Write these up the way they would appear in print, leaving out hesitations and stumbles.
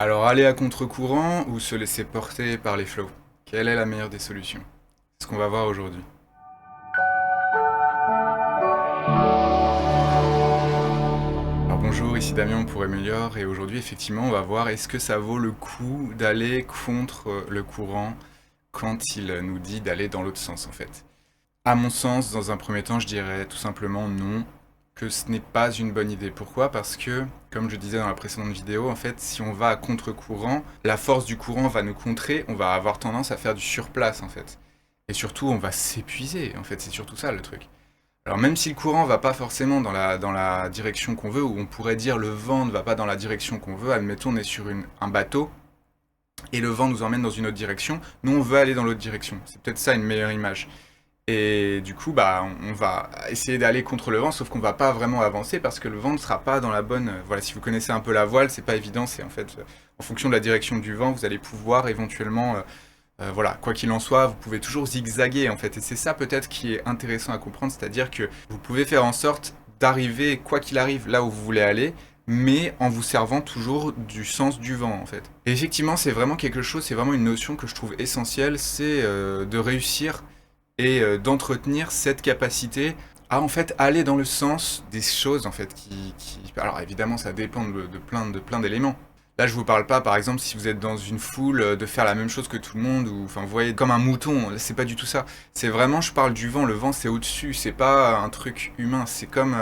Alors, aller à contre-courant ou se laisser porter par les flots? Quelle est la meilleure des solutions? C'est ce qu'on va voir aujourd'hui. Alors bonjour, ici Damien pour Emelior et aujourd'hui effectivement on va voir est-ce que ça vaut le coup d'aller contre le courant quand il nous dit d'aller dans l'autre sens en fait. À mon sens, dans un premier temps, je dirais tout simplement non, que ce n'est pas une bonne idée. Pourquoi? Parce que, comme je disais dans la précédente vidéo, en fait, si on va à contre-courant, la force du courant va nous contrer, on va avoir tendance à faire du surplace en fait. Et surtout, on va s'épuiser, en fait, c'est surtout ça le truc. Alors même si le courant va pas forcément dans la direction qu'on veut, ou on pourrait dire le vent ne va pas dans la direction qu'on veut, admettons on est sur un bateau, et le vent nous emmène dans une autre direction, nous on veut aller dans l'autre direction. C'est peut-être ça une meilleure image. Et du coup, bah, on va essayer d'aller contre le vent, sauf qu'on va pas vraiment avancer parce que le vent ne sera pas dans la bonne. Voilà, si vous connaissez un peu la voile, c'est pas évident. C'est en fait, en fonction de la direction du vent, vous allez pouvoir éventuellement, voilà, quoi qu'il en soit, vous pouvez toujours zigzaguer en fait. Et c'est ça peut-être qui est intéressant à comprendre, c'est-à-dire que vous pouvez faire en sorte d'arriver, quoi qu'il arrive, là où vous voulez aller, mais en vous servant toujours du sens du vent en fait. Et effectivement, c'est vraiment quelque chose, c'est vraiment une notion que je trouve essentielle, c'est de réussir et d'entretenir cette capacité à en fait aller dans le sens des choses en fait alors évidemment ça dépend de plein d'éléments. Là je vous parle pas par exemple si vous êtes dans une foule de faire la même chose que tout le monde ou enfin vous voyez comme un mouton, c'est pas du tout ça. C'est vraiment je parle du vent, le vent c'est au-dessus, c'est pas un truc humain, c'est comme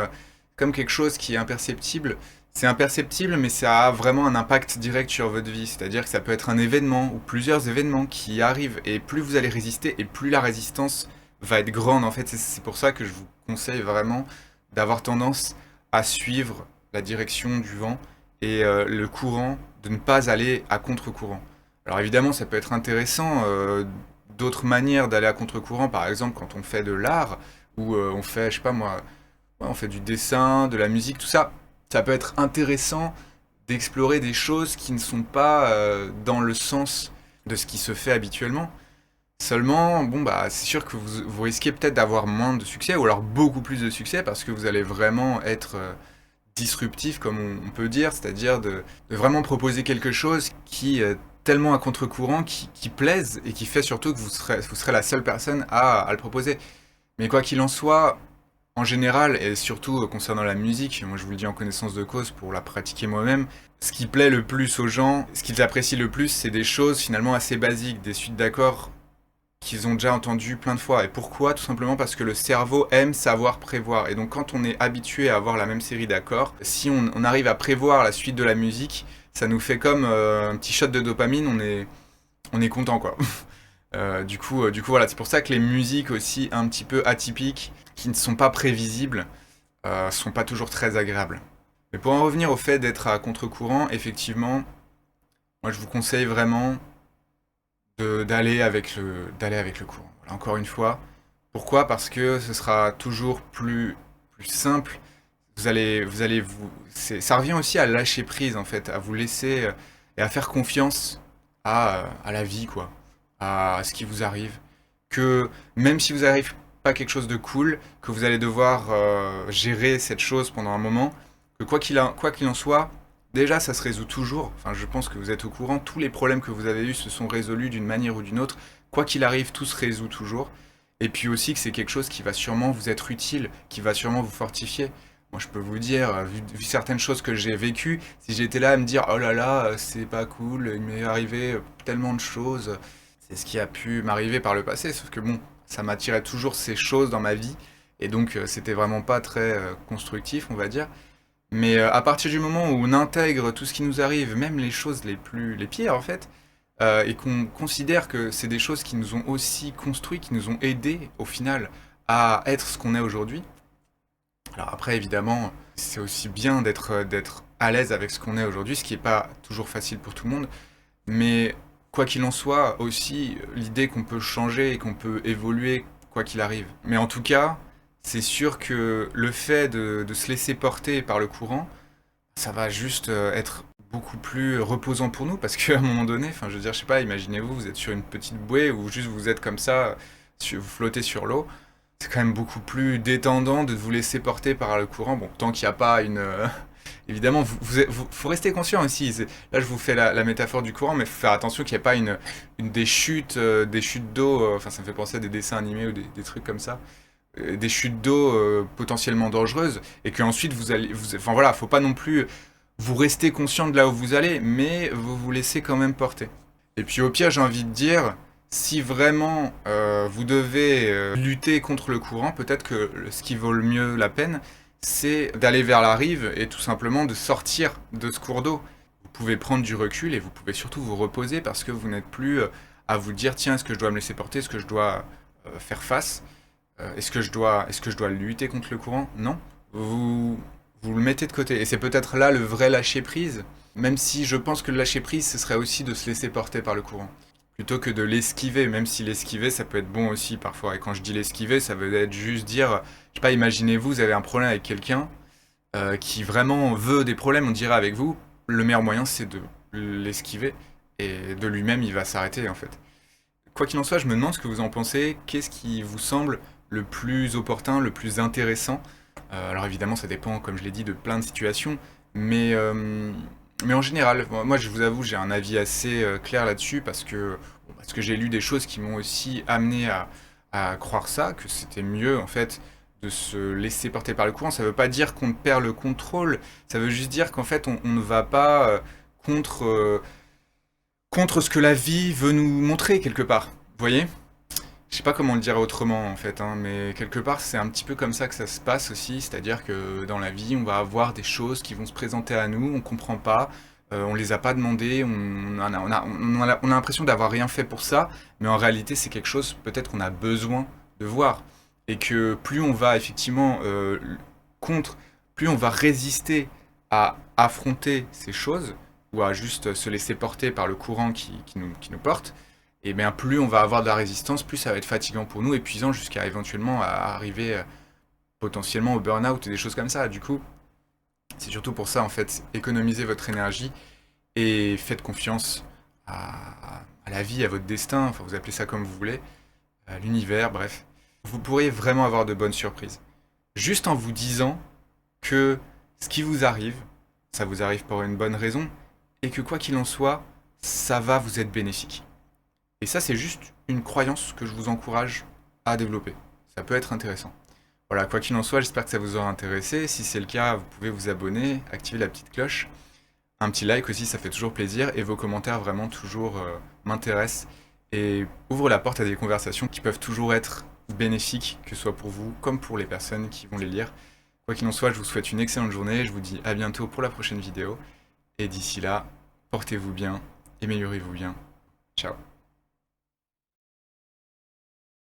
quelque chose qui est imperceptible. C'est imperceptible, mais ça a vraiment un impact direct sur votre vie. C'est-à-dire que ça peut être un événement ou plusieurs événements qui arrivent. Et plus vous allez résister, et plus la résistance va être grande. En fait, c'est pour ça que je vous conseille vraiment d'avoir tendance à suivre la direction du vent et le courant, de ne pas aller à contre-courant. Alors évidemment, ça peut être intéressant d'autres manières d'aller à contre-courant. Par exemple, quand on fait de l'art, ou on fait, je sais pas moi, ouais, on fait du dessin, de la musique, tout ça. Ça peut être intéressant d'explorer des choses qui ne sont pas dans le sens de ce qui se fait habituellement. Seulement, bon bah c'est sûr que vous risquez peut-être d'avoir moins de succès ou alors beaucoup plus de succès parce que vous allez vraiment être disruptif comme on peut dire, c'est-à-dire de vraiment proposer quelque chose qui tellement à contre-courant, qui plaise et qui fait surtout que vous serez la seule personne à le proposer. Mais quoi qu'il en soit, en général, et surtout concernant la musique, moi je vous le dis en connaissance de cause pour la pratiquer moi-même, ce qui plaît le plus aux gens, ce qu'ils apprécient le plus, c'est des choses finalement assez basiques, des suites d'accords qu'ils ont déjà entendues plein de fois. Et pourquoi? Tout simplement parce que le cerveau aime savoir prévoir. Et donc quand on est habitué à avoir la même série d'accords, si on arrive à prévoir la suite de la musique, ça nous fait comme un petit shot de dopamine, on est content quoi. Du coup, voilà, c'est pour ça que les musiques aussi un petit peu atypiques, qui ne sont pas prévisibles, sont pas toujours très agréables. Mais pour en revenir au fait d'être à contre-courant, effectivement, moi je vous conseille vraiment d'aller avec le courant. Voilà, encore une fois. Pourquoi? Parce que ce sera toujours plus simple. Ça revient aussi à lâcher prise en fait, à vous laisser et à faire confiance à la vie quoi, à ce qui vous arrive. Que même si vous arrive pas quelque chose de cool, que vous allez devoir gérer cette chose pendant un moment, que quoi qu'il en soit, déjà ça se résout toujours. Enfin, je pense que vous êtes au courant, tous les problèmes que vous avez eus se sont résolus d'une manière ou d'une autre. Quoi qu'il arrive, tout se résout toujours. Et puis aussi que c'est quelque chose qui va sûrement vous être utile, qui va sûrement vous fortifier. Moi, je peux vous dire, vu certaines choses que j'ai vécues, si j'étais là à me dire, oh là là, c'est pas cool, il m'est arrivé tellement de choses, c'est ce qui a pu m'arriver par le passé, sauf que bon, ça m'attirait toujours ces choses dans ma vie, et donc c'était vraiment pas très constructif, on va dire. Mais à partir du moment où on intègre tout ce qui nous arrive, même les choses les pires en fait, et qu'on considère que c'est des choses qui nous ont aussi construit, qui nous ont aidés au final à être ce qu'on est aujourd'hui. Alors après évidemment, c'est aussi bien d'être à l'aise avec ce qu'on est aujourd'hui, ce qui n'est pas toujours facile pour tout le monde. Mais quoi qu'il en soit, aussi l'idée qu'on peut changer et qu'on peut évoluer quoi qu'il arrive. Mais en tout cas, c'est sûr que le fait de se laisser porter par le courant, ça va juste être beaucoup plus reposant pour nous parce qu'à un moment donné, enfin je veux dire, je sais pas, imaginez-vous, vous êtes sur une petite bouée ou juste vous êtes comme ça, vous flottez sur l'eau. C'est quand même beaucoup plus détendant de vous laisser porter par le courant. Bon, tant qu'il n'y a pas évidemment, faut rester conscient aussi. Là, je vous fais la métaphore du courant, mais il faut faire attention qu'il n'y ait pas des chutes d'eau. Enfin, ça me fait penser à des dessins animés ou des trucs comme ça. Des chutes d'eau potentiellement dangereuses. Et qu'ensuite, enfin voilà, faut pas non plus vous rester conscient de là où vous allez, mais vous vous laissez quand même porter. Et puis au pire, j'ai envie de dire, si vraiment vous devez lutter contre le courant, peut-être que ce qui vaut le mieux la peine, c'est d'aller vers la rive et tout simplement de sortir de ce cours d'eau. Vous pouvez prendre du recul et vous pouvez surtout vous reposer parce que vous n'êtes plus à vous dire tiens, est-ce que je dois me laisser porter, est-ce que je dois faire face, est-ce que je dois lutter contre le courant? Non, vous le mettez de côté. Et c'est peut-être là le vrai lâcher prise, même si je pense que le lâcher prise, ce serait aussi de se laisser porter par le courant plutôt que de l'esquiver, même si l'esquiver, ça peut être bon aussi parfois. Et quand je dis l'esquiver, ça veut être juste dire, je sais pas, imaginez-vous, vous avez un problème avec quelqu'un qui vraiment veut des problèmes, on dirait avec vous, le meilleur moyen, c'est de l'esquiver, et de lui-même, il va s'arrêter, en fait. Quoi qu'il en soit, je me demande ce que vous en pensez, qu'est-ce qui vous semble le plus opportun, le plus intéressant. Alors évidemment, ça dépend, comme je l'ai dit, de plein de situations, mais... mais en général, moi je vous avoue, j'ai un avis assez clair là-dessus parce que j'ai lu des choses qui m'ont aussi amené à croire ça, que c'était mieux en fait de se laisser porter par le courant. Ça veut pas dire qu'on perd le contrôle, ça veut juste dire qu'en fait on ne va pas contre, contre ce que la vie veut nous montrer quelque part. Vous voyez? Je sais pas comment le dire autrement en fait, hein, mais quelque part c'est un petit peu comme ça que ça se passe aussi, c'est-à-dire que dans la vie on va avoir des choses qui vont se présenter à nous, on comprend pas, on les a pas demandées, on a l'impression d'avoir rien fait pour ça, mais en réalité c'est quelque chose peut-être qu'on a besoin de voir, et que plus on va effectivement contre, plus on va résister à affronter ces choses, ou à juste se laisser porter par le courant qui nous porte, et bien plus on va avoir de la résistance, plus ça va être fatigant pour nous, épuisant jusqu'à éventuellement à arriver potentiellement au burn-out et des choses comme ça. Du coup, c'est surtout pour ça en fait, économisez votre énergie et faites confiance à la vie, à votre destin, enfin vous appelez ça comme vous voulez, à l'univers, bref. Vous pourriez vraiment avoir de bonnes surprises. Juste en vous disant que ce qui vous arrive, ça vous arrive pour une bonne raison, et que quoi qu'il en soit, ça va vous être bénéfique. Et ça, c'est juste une croyance que je vous encourage à développer. Ça peut être intéressant. Voilà, quoi qu'il en soit, j'espère que ça vous aura intéressé. Si c'est le cas, vous pouvez vous abonner, activer la petite cloche. Un petit like aussi, ça fait toujours plaisir. Et vos commentaires, vraiment, toujours m'intéressent. Et ouvrent la porte à des conversations qui peuvent toujours être bénéfiques, que ce soit pour vous comme pour les personnes qui vont les lire. Quoi qu'il en soit, je vous souhaite une excellente journée. Je vous dis à bientôt pour la prochaine vidéo. Et d'ici là, portez-vous bien, améliorez-vous bien. Ciao.